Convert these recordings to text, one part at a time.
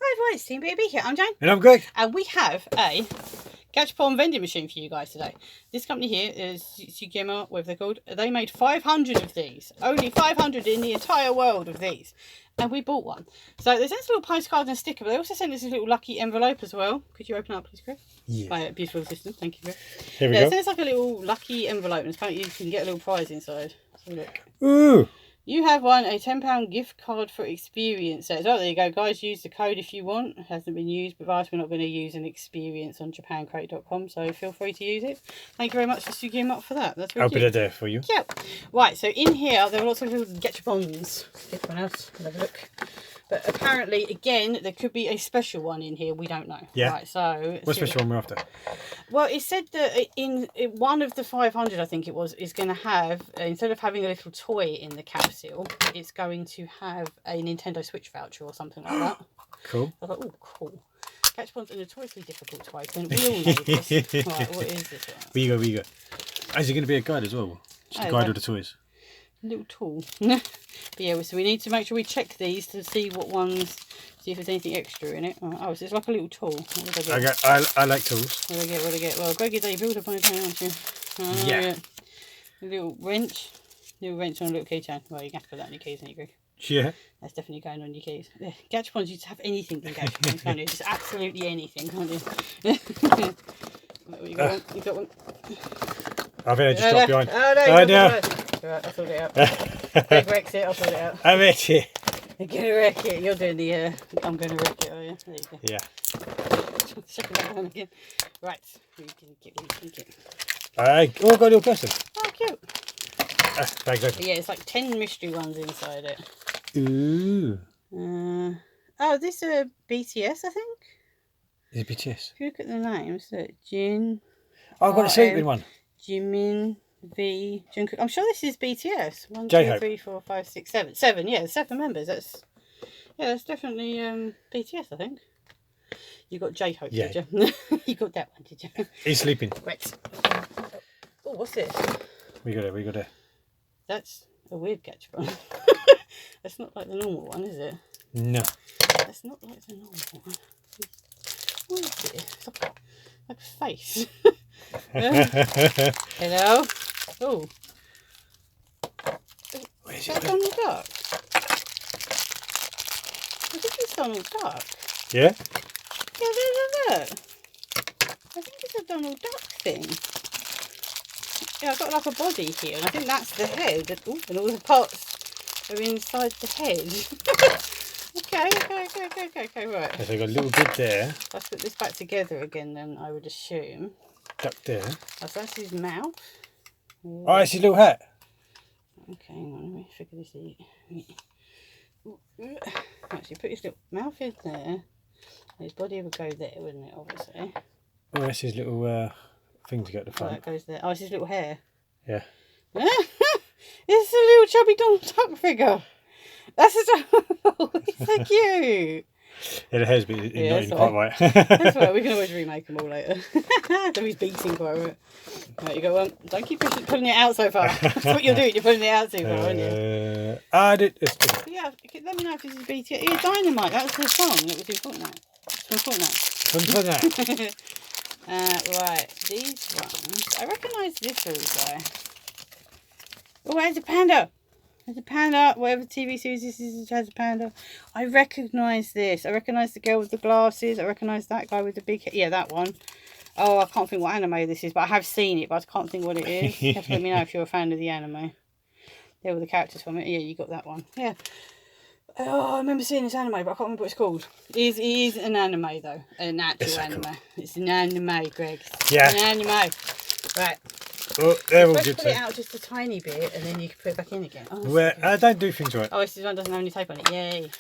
Hi everyone, it's Team Baby here. I'm Jane. And I'm Greg. And we have a Gachapon vending machine for you guys today. This company here is Sugema, whatever they're called. They made 500 of these. Only 500 in the entire world of these. And we bought one. So they sent us a little postcard and a sticker, but they also sent us a little lucky envelope as well. Could you open up, please, Greg? Yeah. My beautiful assistant. Thank you, Greg. Here we go. It says like a little lucky envelope, and it's kind of, you can get a little prize inside. So look. Ooh. You have won a £10 gift card for experience. So there you go, guys. Use the code if you want. It hasn't been used, but we're not going to use an experience on japancrate.com, so feel free to use it. Thank you very much for Sugima up for that. That's really I'll put it there for you. Yep. Right, so in here there are lots of little gachapons. Get one else. Have a look. But apparently, again, there could be a special one in here. We don't know. Yeah. Right, so What special one we're after? Well, it said that in one of the 500, I think it was, is going to have, instead of having a little toy in the capsule, it's going to have a Nintendo Switch voucher or something like that. Cool. I thought, oh, cool. Gachapons are notoriously difficult to open. We all know this. Right, what is this one? Where you go? Is it going to be a guide as well? Just a guide of the toys. Little tool. But yeah, so we need to make sure we check these to see what ones, see if there's anything extra in it. Oh, so it's like a little tool. What did I get? I like tools. What did I get? Well, Greg is a builder by his own, aren't you? Oh, Yeah. A little wrench. Little wrench on a little keychain. Well, you can have to put that on your keys, don't you, Greg? Yeah. That's definitely going on your keys. Gachapons, you just have anything in Gachapons, can't you? Just absolutely anything, can't you? You got one? You got one? I think I just dropped behind. Oh, no. Right, I'll sort it out. Greg wrecks it, I'll sort it out. I bet you. You're going to wreck it. You're doing the, I'm going to wreck it, are you? There you go. Yeah. Check that down again. Right, we can get. Oh, got a little person. Oh, cute. Bag's open. But yeah, it's like 10 mystery ones inside it. Ooh. Oh, this is BTS, I think. Is it BTS? If you look at the names, Jin. Oh, I've got a sleeping one. Jimin, V, Jungkook. I'm sure this is BTS. 1, 2, J-Hope. 3, 4, 5, 6, 7. 7, yeah, 7 members. That's definitely BTS, I think. You got J-Hope, Yeah. did you? You got that one, did you? He's sleeping. Right. Oh, what's this? We got it. That's a weird Gachapon. That's not like the normal one, is it? No. That's not like the normal one. What is it? It's like a face. Hello? Oh. Where's Is that Donald Duck? I think it's Donald Duck. Yeah? Yeah, look. I think it's a Donald Duck thing. Yeah, I've got like a body here, and I think that's the head. Ooh, and all the parts are inside the head. Okay, right. So we've got a little bit there. Let's put this back together again then, I would assume. Duck there. Oh, so that's his mouth. Oh, it's his little hat. Okay, hang on, let me figure this out. Actually, put his little mouth in there. His body would go there, wouldn't it, obviously? Oh, that's his little thing to get the Oh, front. that goes there. Oh, it's his little hair. Yeah. It's a little chubby Donald Duck figure. That's it's so cute. Yeah, the hair's not even quite right. That's right, we can always remake them all later. So he's beating quite a bit. Right, you got one. Don't keep pulling it out so far. That's what you're doing, you're pulling it out too far, aren't you? Yeah, Let me know if this is BTS. Yeah, Dynamite, that's the song that was in Fortnite. Right, these ones. I recognise this little guy. Oh, there's a panda. There's a panda. Whatever TV series this is, it has a panda. I recognise this. I recognise the girl with the glasses. I recognise that guy with the big head. Yeah, that one. Oh, I can't think what anime this is, but I have seen it, but I can't think what it is. You have to let me know if you're a fan of the anime. There were the characters from it. Yeah, you got that one. Yeah. Oh, I remember seeing this anime, but I can't remember what it's called. It is an anime, though. An actual anime. Cool. It's an anime, Greg. Yeah. An anime. Right. Oh, they're all Let's good. put it out just a tiny bit, and then you can put it back in again. Oh, Well, I don't do things right. oh, this one doesn't have any tape on it. Yay.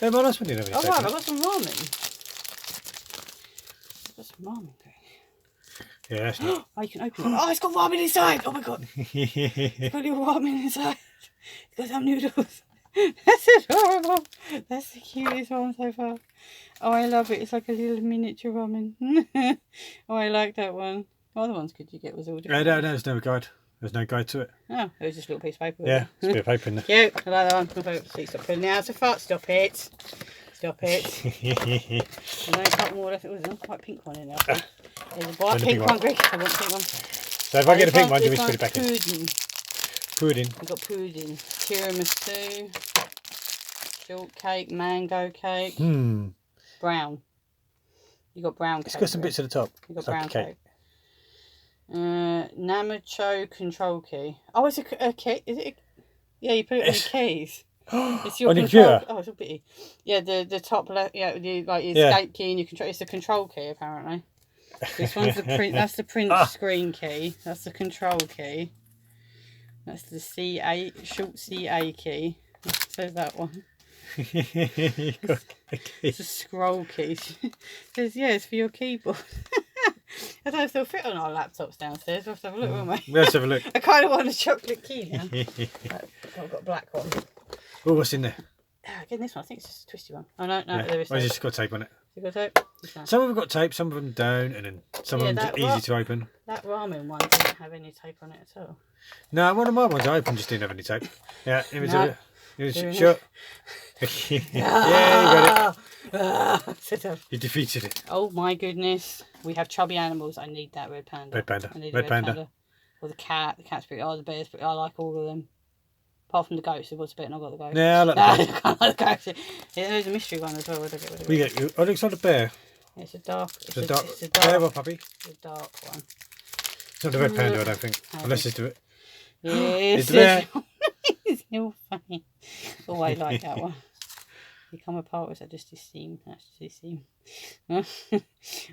No, my last one didn't have any Oh, tape right, on I've it. got some ramen. I've got some ramen, Greg. Yeah, that's not. Oh, you can open it. Oh, it's got ramen inside. Oh, my God. It's got a little ramen inside. It's got some noodles. That's adorable. That's the cutest one so far. Oh, I love it. It's like a little miniature ramen. Oh, I like that one. What other ones could you get? Was all different. No, there's no guide. There's no guide to it. Oh, it was just a little piece of paper. Yeah, it's a bit of paper in there. Cute. I like that one. So stop putting it out so far. Stop it. Stop it. There's only a couple more left. Oh, there's a quite pink one in there. There's a bright pink one, Greg. I want the pink one. So if I get a pink one, you want me to put it back in? Pudding. We've got pudding. Tiramisu. Shortcake. Mango cake. Brown. You got brown cake. It's got some bits at the top. You got brown cake. Namacho control key. Oh, it's a key. Is it? Yeah, you put it on your keys. It's your control. Oh, it's a bitty. Yeah, the top left. Yeah, like your escape key and your control. It's the control key apparently. This one's the print. That's the print screen key. That's the control key. That's the short CA key. So that one. It's a scroll key. It says it's for your keyboard. I don't know if they'll fit on our laptops downstairs. We'll have to have a look, won't we? Let's have a look. I kind of want a chocolate key now. I've got a black one. Oh, what's in there? Again, this one. I think it's just a twisty one. Oh, no, there is. Well, it's just got tape on it. You got tape? Some of them got tape, some of them don't, and then some of them are easy to open. That ramen one didn't have any tape on it at all. No, one of my ones I opened just didn't have any tape. Yeah, it was sure. Yeah, you got it. You defeated it. Oh my goodness. We have chubby animals. I need that red panda. Red panda. I need Red panda. Or the cat. The cat's pretty. Oh, the bear's pretty. I like all of them. Apart from the goats. There was a bit and I got the goats. Yeah, I like the goats. I like the goats. Yeah, there's a mystery one as well. We get you. Oh, it looks like a bear. It's a dark. It's a dark bear or puppy? It's a dark one. It's not the red panda, I don't think. Unless it's the... Yes. It's the bear. It's still funny. Oh, I like that one. You come apart, or is that just his seam? That's just his seam.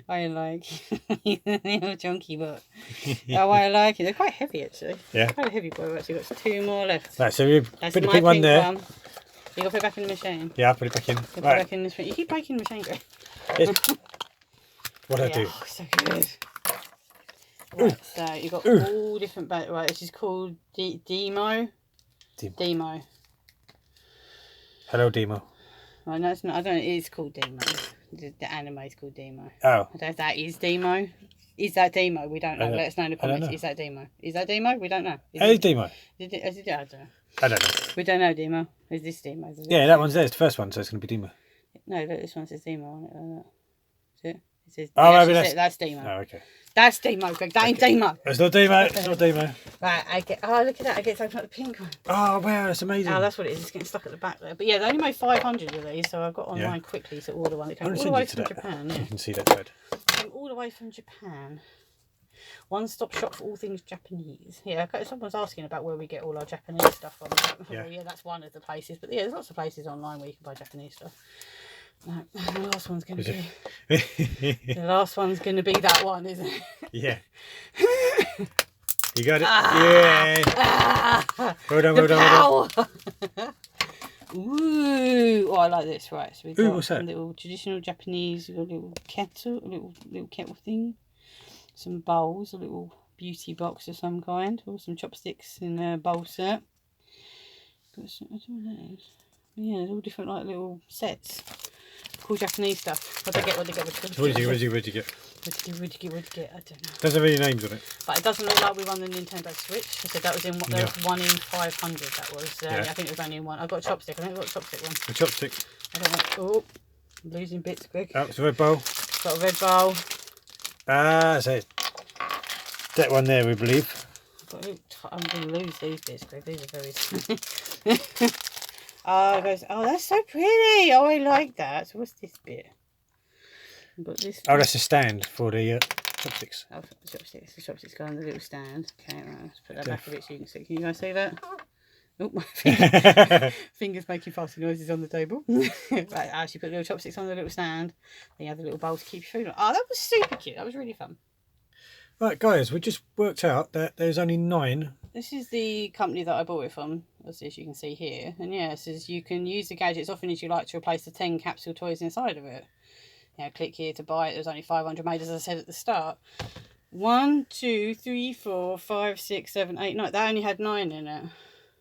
I like little chunky but oh, I like it. They're quite heavy actually. Yeah. Quite a heavy boy. We've actually got 2 more left. Right, so we put the pink one there. You got to put it back in the machine. Yeah, I'll put it back in. Put it back in this. You keep breaking the machine, Greg. What do I do? Oh, so good. Right, so you've got all different. Right, this is called Demo. Demo. Hello, Demo. Well, no, it's not. I don't know. It is called Demo. The anime is called Demo. Oh. I don't know if that is Demo. Is that Demo? We don't know. Let us know in the comments. Is that Demo? Is that Demo? We don't know. Is Demo? I don't know. I don't know. We don't know Demo. Is this Demo? Yeah, that one's there. It's the first one, so it's going to be Demo. No, look, this one says Demo on it. Like that. Is it? It says, maybe that's Demo. Oh, okay. That's Demo, Greg. That ain't Demo. It's not Demo. It's not Demo. Right, I get. Oh, look at that. I get to open up the pink one. Oh, wow, that's amazing. Oh, that's what it is. It's getting stuck at the back there. But yeah, they only made 500 of these, so I've got online quickly to order one. It came all the way from Japan. You can see that side. Came all the way from Japan. One-stop shop for all things Japanese. Yeah, someone's asking about where we get all our Japanese stuff from. Yeah. Well, yeah, that's one of the places. But yeah, there's lots of places online where you can buy Japanese stuff. No, the last one's going to be... the last one's going to be that one, isn't it? Yeah. You got it? Yeah. Hold on. Ooh. Oh, I like this. Right, so we've got what's that? a little traditional Japanese, we've got a little kettle, a little kettle thing. Some bowls, a little beauty box of some kind, or some chopsticks in a bowl set. Got some, I don't know what that is. Yeah, there's all different like little sets. Cool Japanese stuff. What did I get? What did you get? I don't know. Doesn't have any names on it. But it doesn't look like we won the Nintendo Switch. I said that was in 1 in 500. That was. I think it was only in one. I got a chopstick. I think I got a chopstick one. A chopstick. I don't know. Oh, I'm losing bits quick. Oh, it's a red bowl. Got a red bowl. So that one there, we believe. I'm going to lose these bits, Greg. These are very tiny. Oh, that's so pretty. Oh, I like that. So what's this bit? Got this. Oh, that's a stand for the chopsticks. Oh, the chopsticks. The chopsticks go on the little stand. Okay, right. Let's put that back a bit so you can see. Can you guys see that? Oh, my fingers making fussy noises on the table. Right, I actually put little chopsticks on the little stand. Then you have the little bowl to keep your food on. Oh, that was super cute. That was really fun. Right, guys, we just worked out that there's only 9. This is the company that I bought it from, as you can see here. And yeah, it says you can use the gadgets often as you like to replace the 10 capsule toys inside of it. You know, click here to buy it. There's only 500 made, as I said at the start. 1, 2, 3, 4, 5, 6, 7, 8, 9. That only had 9 in it.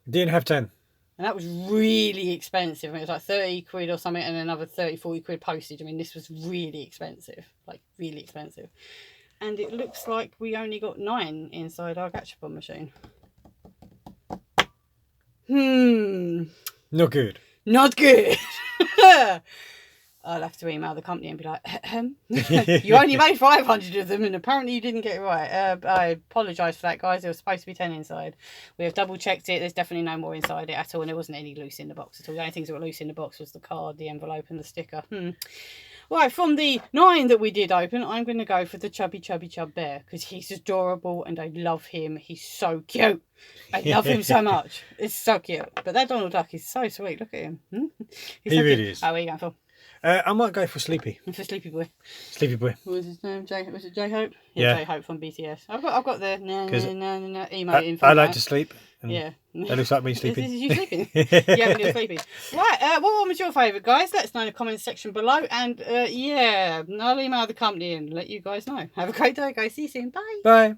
Didn't have 10. And that was really expensive. I mean, it was like 30 quid or something and another 30, 40 quid postage. I mean, this was really expensive. Like, really expensive. And it looks like we only got 9 inside our Gachapon machine. Not good. Not good. I'll have to email the company and be like, you only made 500 of them and apparently you didn't get it right. I apologise for that, guys. There was supposed to be 10 inside. We have double checked it. There's definitely no more inside it at all, and there wasn't any loose in the box at all. The only things that were loose in the box was the card, the envelope and the sticker. Right, from the 9 that we did open, I'm going to go for the Chubby Chub Bear because he's adorable and I love him. He's so cute. I love him so much. It's so cute. But that Donald Duck is so sweet. Look at him. He really is. Oh, where are you going for? I might go for Sleepy. For Sleepy Boy. Sleepy Boy. What was his name? Was it J Hope? Yeah. J Hope from BTS. I've got the emote I like to sleep. Yeah. That looks like me sleeping. This is you sleeping. You haven't been sleeping. Right, what one was your favourite, guys? Let us know in the comments section below. And yeah, I'll email the company and let you guys know. Have a great day, guys. See you soon. Bye. Bye.